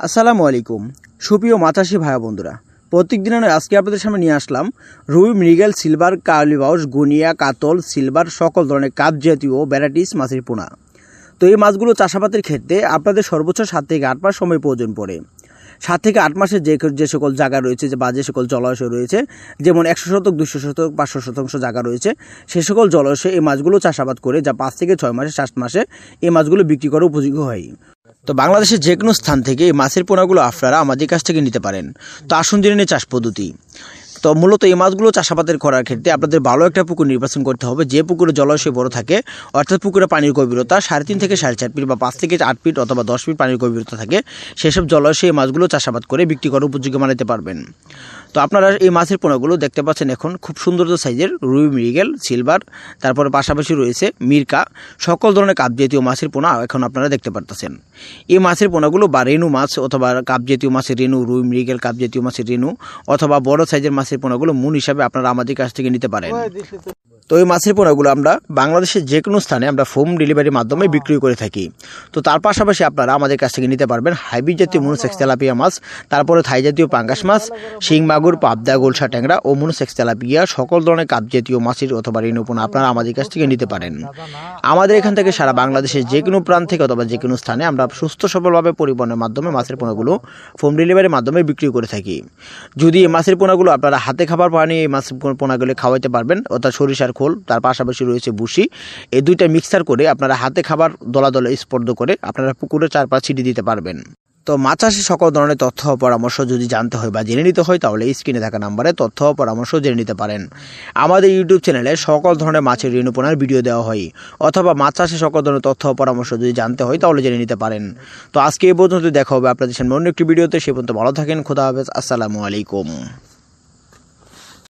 আসসালামু আলাইকুম সুপ্রিয় মাছাশি ভাই বন্ধুরা, প্রত্যেক দিনের আজকে আপনাদের সামনে নিয়ে আসলাম রুই, মৃগেল, সিলভার, কার্লিবাউস, গুনিয়া, কাতল, সিলভার সকল ধরনের কাপ জাতীয় ভ্যারাইটিস মাছের পোনা। তো এই মাছগুলো চাষাবাদের ক্ষেত্রে আপনাদের সর্বোচ্চ 7 থেকে 8 মাস সময় প্রয়োজন পড়ে। 7 থেকে 8 মাসের যে সকল জায়গা রয়েছে বা যে সকল জলাশয় রয়েছে, যেমন 100 শতক, 200 শতক, 500 শতাংশ জায়গা রয়েছে, সে সকল জলাশয়ে এই মাছগুলো চাষাবাদ করে যা 5 থেকে 6 মাসে 7 মাসে এই মাছগুলো বিক্রি করার উপযোগী হয়। তো বাংলাদেশের যে কোনো স্থান থেকে এই মাছের পোনাগুলো আপনারা আমাদের কাছ থেকে নিতে পারেন। তো আসুন জেনে নিই চাষ পদ্ধতি। তো মূলত এই মাছগুলো চাষাবাদের করার ক্ষেত্রে আপনাদের ভালো একটা পুকুর নির্বাচন করতে হবে, যে পুকুরে জলাশয় বড় থাকে, অর্থাৎ পুকুরে পানির গভীরতা 3.5 থেকে 4.5 ফিট বা 5 থেকে 8 ফিট অথবা 10 ফিট পানির গভীরতা থাকে, সেসব জলাশয়ে এই মাছগুলো চাষাবাদ করে বিক্রি করার উপযোগী বানাতে পারবেন। তো আপনারা এই মাছের পোনাগুলো দেখতে পাচ্ছেন এখন খুব সুন্দর সাইজের রুই, মৃগেল, সিলভার, তারপরে পাশাপাশি রয়েছে মিরকা, সকল ধরনের কাপ জাতীয় মাছের পোনা এখন আপনারা দেখতে পারতেছেন। এই মাছের পোনাগুলো বা রেণু মাছ অথবা কাপ জাতীয় মাছের রেণু, রুই, মৃগেল, কাপ জাতীয় মাছের রেণু অথবা বড় সাইজের মাছের পোনাগুলো মূল হিসাবে আপনারা আমাদের কাছ থেকে নিতে পারেন। তো এই মাছের পোনাগুলো আমরা বাংলাদেশের যে কোনো স্থানে আমরা হোম ডেলিভারির মাধ্যমে বিক্রি করে থাকি। তো তার পাশাপাশি আপনারা আমাদের কাছ থেকে নিতে পারবেন হাইব্রিড জাতীয় মনোসেক্স তেলাপিয়া মাছ, তারপরে থাই জাতীয় পাঙ্গাস মাছ, শিং মাগুর, পাবদা, গোলসা ট্যাংরা ও মনোসেক্স তেলাপিয়া সকল ধরনের কাপ জাতীয় মাছের অথবা রেণু পোনা আপনারা আমাদের কাছ থেকে নিতে পারেন। আমাদের এখান থেকে সারা বাংলাদেশের যে কোনো প্রান্ত থেকে অথবা যে কোনো স্থানে আমরা সুস্থ সবলভাবে পরিবহনের মাধ্যমে মাছের পোনাগুলো হোম ডেলিভারির মাধ্যমে বিক্রি করে থাকি। যদি এই মাছের পোনাগুলো আপনারা হাতে খাবার পানি এই মাছের পোনাগুলো খাওয়াইতে পারবেন, অর্থাৎ সরিষার খোল, তার পাশাপাশি রয়েছে ভুসি, এই দুইটা মিক্সার করে আপনারা হাতে খাবার দলা দলে স্পর্শ করে আপনারা পুকুরে 4-5 ছিটি দিতে পারবেন। তো মাছ চাষে সকল ধরনের তথ্য ও পরামর্শ যদি জানতে হয় বা জেনে নিতে হয়, তাহলে স্ক্রিনে থাকা নাম্বারে তথ্য ও পরামর্শ জেনে নিতে পারেন। আমাদের ইউটিউব চ্যানেলে সকল ধরনের মাছের রেণু পোনার ভিডিও দেওয়া হয়, অথবা মাছ চাষে সকল ধরনের তথ্য ও পরামর্শ যদি জানতে হয় তাহলে জেনে নিতে পারেন। তো আজকে এই পর্যন্ত দেখা হবে আপনাদের সামনে অন্য একটি ভিডিওতে। সে পর্যন্ত ভালো থাকেন, খোদা হাফেজ, আসসালামু আলাইকুম।